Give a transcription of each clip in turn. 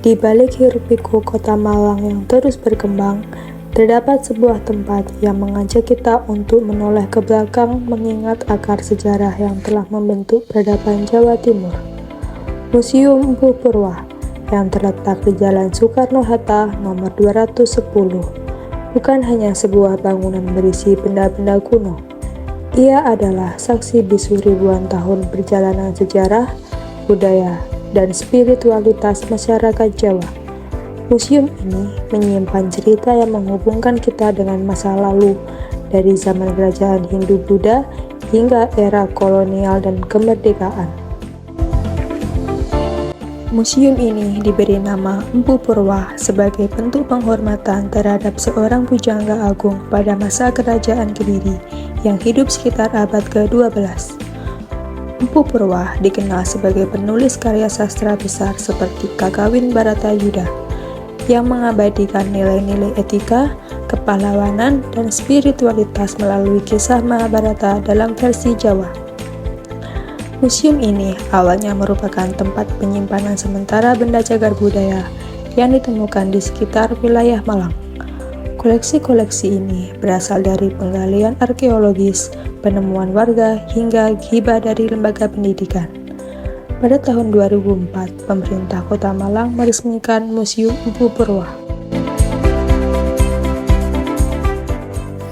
Di balik hiruk-pikuk kota Malang yang terus berkembang, terdapat sebuah tempat yang mengajak kita untuk menoleh ke belakang mengingat akar sejarah yang telah membentuk peradaban Jawa Timur. Museum Empu Purwa yang terletak di Jalan Soekarno-Hatta nomor 210 bukan hanya sebuah bangunan berisi benda-benda kuno. Ia adalah saksi bisu ribuan tahun perjalanan sejarah, budaya, dan spiritualitas masyarakat Jawa. Museum ini menyimpan cerita yang menghubungkan kita dengan masa lalu, dari zaman kerajaan Hindu-Buddha hingga era kolonial dan kemerdekaan. Museum ini diberi nama Empu Purwa sebagai bentuk penghormatan terhadap seorang pujangga agung pada masa kerajaan Kediri yang hidup sekitar abad ke-12. Empu Purwa dikenal sebagai penulis karya sastra besar seperti Kakawin Bharatayuda yang mengabadikan nilai-nilai etika, kepahlawanan, dan spiritualitas melalui kisah Mahabharata dalam versi Jawa. Museum ini awalnya merupakan tempat penyimpanan sementara benda cagar budaya yang ditemukan di sekitar wilayah Malang. Koleksi-koleksi ini berasal dari penggalian arkeologis, penemuan warga, hingga hibah dari lembaga pendidikan. Pada tahun 2004, pemerintah Kota Malang meresmikan Museum Empu Purwa.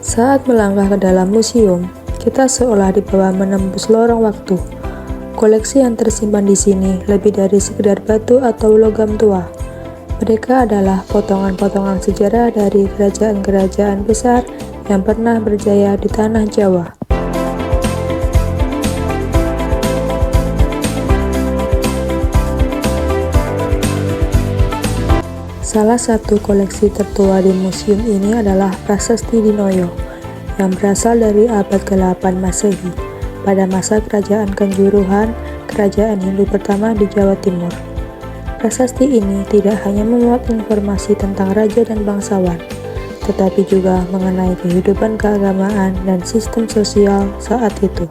Saat melangkah ke dalam museum, kita seolah dibawa menembus lorong waktu. Koleksi yang tersimpan di sini lebih dari sekedar batu atau logam tua. Mereka adalah potongan-potongan sejarah dari kerajaan-kerajaan besar yang pernah berjaya di tanah Jawa. Salah satu koleksi tertua di museum ini adalah Prasasti Dinoyo yang berasal dari abad ke-8 Masehi pada masa kerajaan Kanjuruhan, kerajaan Hindu pertama di Jawa Timur. Prasasti ini tidak hanya memuat informasi tentang raja dan bangsawan, tetapi juga mengenai kehidupan keagamaan dan sistem sosial saat itu.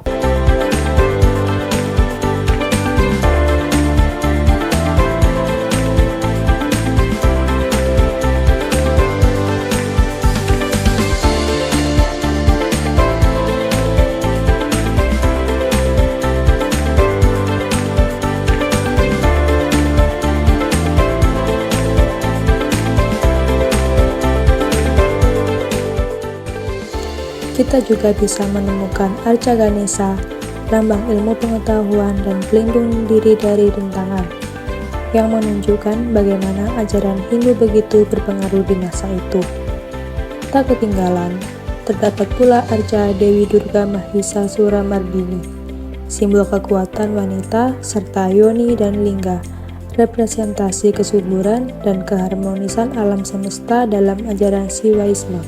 Kita juga bisa menemukan arca Ganesha, lambang ilmu pengetahuan dan pelindung diri dari rintangan, yang menunjukkan bagaimana ajaran Hindu begitu berpengaruh di masa itu. Tak ketinggalan, terdapat pula arca Dewi Durga Mahisasura Mardini, simbol kekuatan wanita serta yoni dan lingga, representasi kesuburan dan keharmonisan alam semesta dalam ajaran Siwaisma.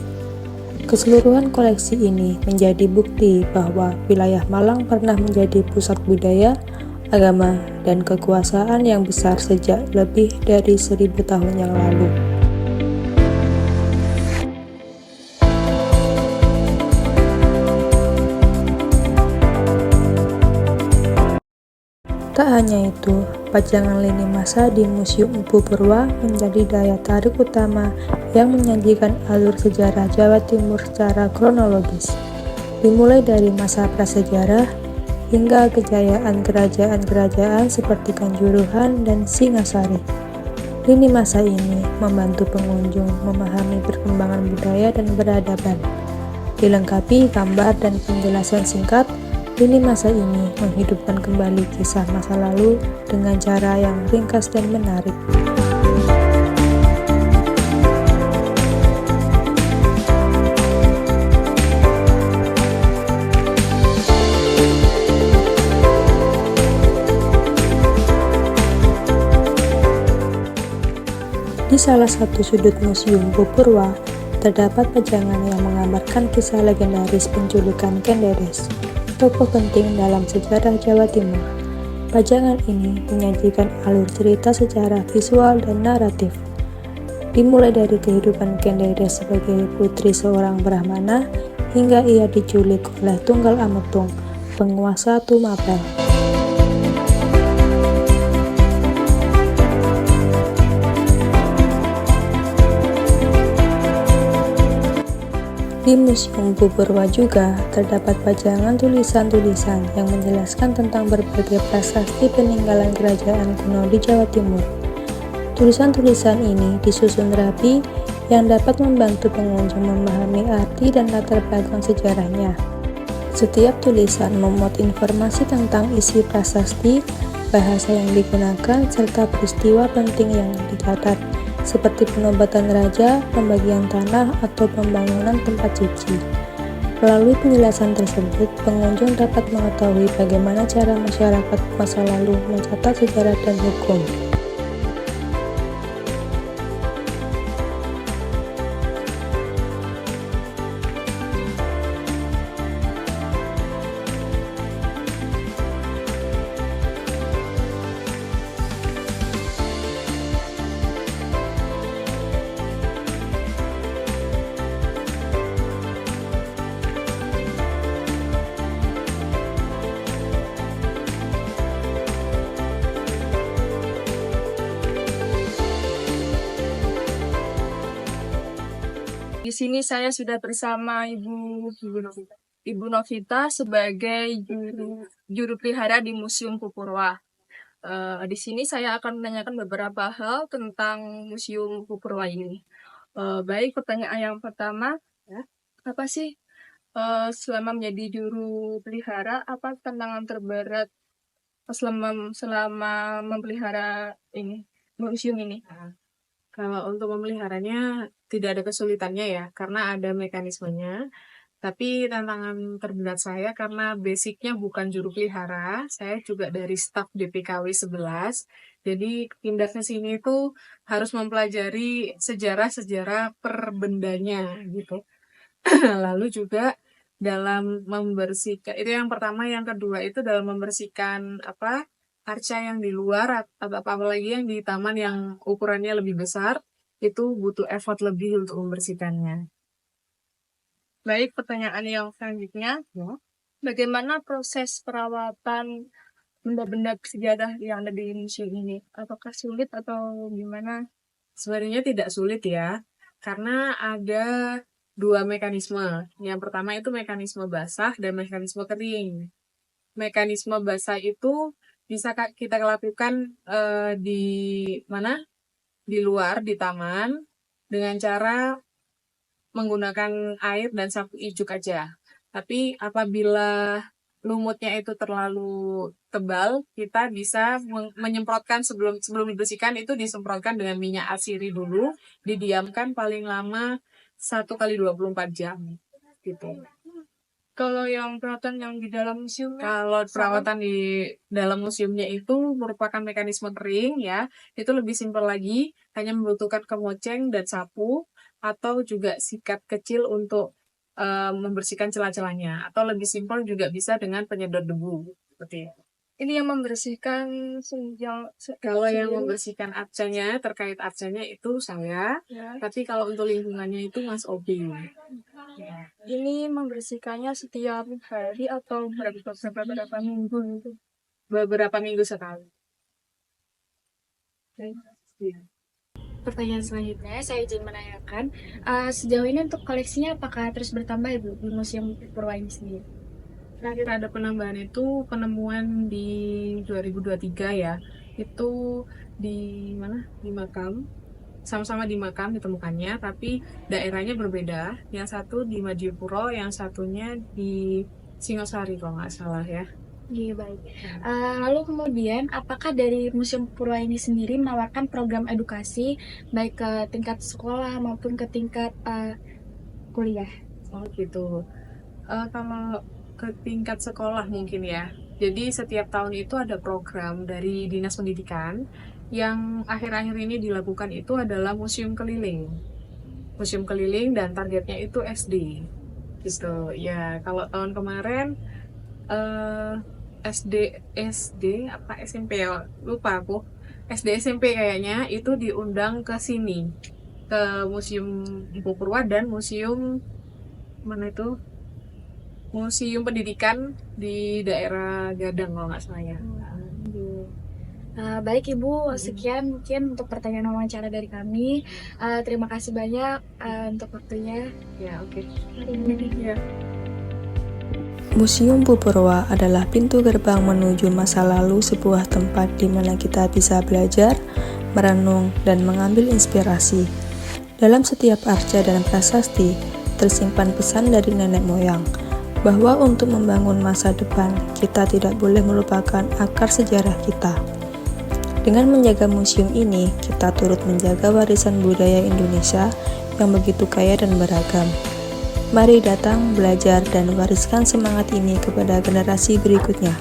Keseluruhan koleksi ini menjadi bukti bahwa wilayah Malang pernah menjadi pusat budaya, agama, dan kekuasaan yang besar sejak lebih dari 1000 tahun yang lalu. Tak hanya itu, pajangan lini masa di Museum Empu Purwa menjadi daya tarik utama yang menyajikan alur sejarah Jawa Timur secara kronologis, dimulai dari masa prasejarah hingga kejayaan kerajaan-kerajaan seperti Kanjuruhan dan Singasari. Lini masa ini membantu pengunjung memahami perkembangan budaya dan peradaban. Dilengkapi gambar dan penjelasan singkat, lini masa ini menghidupkan kembali kisah masa lalu dengan cara yang ringkas dan menarik. Di salah satu sudut Museum Empu Purwa, terdapat pajangan yang menggambarkan kisah legendaris penculikan Ken Dedes, tokoh penting dalam sejarah Jawa Timur. Pajangan ini menyajikan alur cerita secara visual dan naratif. Dimulai dari kehidupan Ken Dedes sebagai putri seorang Brahmana hingga ia diculik oleh Tunggal Ametung, penguasa Tumapel. Di Museum Purwa juga terdapat pajangan tulisan-tulisan yang menjelaskan tentang berbagai prasasti peninggalan kerajaan kuno di Jawa Timur. Tulisan-tulisan ini disusun rapi yang dapat membantu pengunjung memahami arti dan latar belakang sejarahnya. Setiap tulisan memuat informasi tentang isi prasasti, bahasa yang digunakan, serta peristiwa penting yang dicatat, seperti penobatan raja, pembagian tanah, atau pembangunan tempat suci. Melalui penjelasan tersebut, pengunjung dapat mengetahui bagaimana cara masyarakat masa lalu mencatat sejarah dan hukum. Di sini saya sudah bersama Ibu Novita sebagai juru pelihara di Museum Purwa. Di sini saya akan menanyakan beberapa hal tentang Museum Purwa ini. Baik, pertanyaan yang pertama, ya, apa sih selama menjadi juru pelihara, apa tantangan terberat selama memelihara museum ini? Kalau untuk memeliharanya tidak ada kesulitannya ya, karena ada mekanismenya. Tapi tantangan terberat saya karena basicnya bukan juru pelihara, saya juga dari staf DPKW 11. Jadi pindah ke sini itu harus mempelajari sejarah-sejarah per bendanya gitu. Lalu juga dalam membersihkan, itu yang pertama, yang kedua itu dalam membersihkan arca yang di luar atau apalagi yang di taman yang ukurannya lebih besar, itu butuh effort lebih untuk membersihkannya. Baik, pertanyaan yang selanjutnya, bagaimana proses perawatan benda-benda sejarah yang ada di museum ini? Apakah sulit atau gimana? Sebenarnya tidak sulit ya, karena ada dua mekanisme. Yang pertama itu mekanisme basah dan mekanisme kering. Mekanisme basah itu bisa kita lakukan di mana? Di luar, di taman, dengan cara menggunakan air dan sapu ijuk aja. Tapi apabila lumutnya itu terlalu tebal, kita bisa menyemprotkan sebelum dibersihkan, itu disemprotkan dengan minyak asiri dulu, didiamkan paling lama 1 kali 24 jam gitu. Kalau yang perawatan yang di dalam museum? Kalau perawatan di dalam museumnya itu merupakan mekanisme kering ya, itu lebih simpel lagi, hanya membutuhkan kemoceng dan sapu, atau juga sikat kecil untuk membersihkan celah-celahnya, atau lebih simpel juga bisa dengan penyedot debu seperti itu. Ini yang membersihkan kalau yang membersihkan arcanya, terkait arcanya itu saya, ya. Tapi kalau untuk lingkungannya itu Mas Obi. Ya. Ini membersihkannya setiap hari atau beberapa minggu gitu? Beberapa minggu sekali. Ya. Pertanyaan selanjutnya, saya izin menanyakan, sejauh ini untuk koleksinya apakah terus bertambah ya Bu, di Museum Purwa ini sendiri? Terakhir ada penambahan itu penemuan di 2023 ya. Itu di mana? Di makam. Sama-sama di makam ditemukannya, tapi daerahnya berbeda. Yang satu di Madiopuro, yang satunya di Singosari kalau nggak salah ya. Iya, baik. Lalu kemudian, apakah dari Museum Purwa ini sendiri menawarkan program edukasi baik ke tingkat sekolah maupun ke tingkat kuliah? Oh gitu. Kalau ke tingkat sekolah mungkin ya. Jadi setiap tahun itu ada program dari Dinas Pendidikan yang akhir-akhir ini dilakukan itu adalah museum keliling. Museum keliling dan targetnya itu SD. Gitu. Ya, kalau tahun kemarin SD apa SMP ya? Lupa aku. SD SMP kayaknya itu diundang ke sini. Ke Museum Purwa dan Museum mana itu? Museum Pendidikan di daerah Gadang kalau nggak salah ya. Baik Ibu, sekian mungkin untuk pertanyaan wawancara dari kami. Terima kasih banyak untuk waktunya. Ya, oke. Mari. Museum Pupurwa adalah pintu gerbang menuju masa lalu, sebuah tempat di mana kita bisa belajar, merenung, dan mengambil inspirasi. Dalam setiap arca dan prasasti, tersimpan pesan dari nenek moyang, bahwa untuk membangun masa depan, kita tidak boleh melupakan akar sejarah kita. Dengan menjaga museum ini, kita turut menjaga warisan budaya Indonesia yang begitu kaya dan beragam. Mari datang, belajar, dan wariskan semangat ini kepada generasi berikutnya.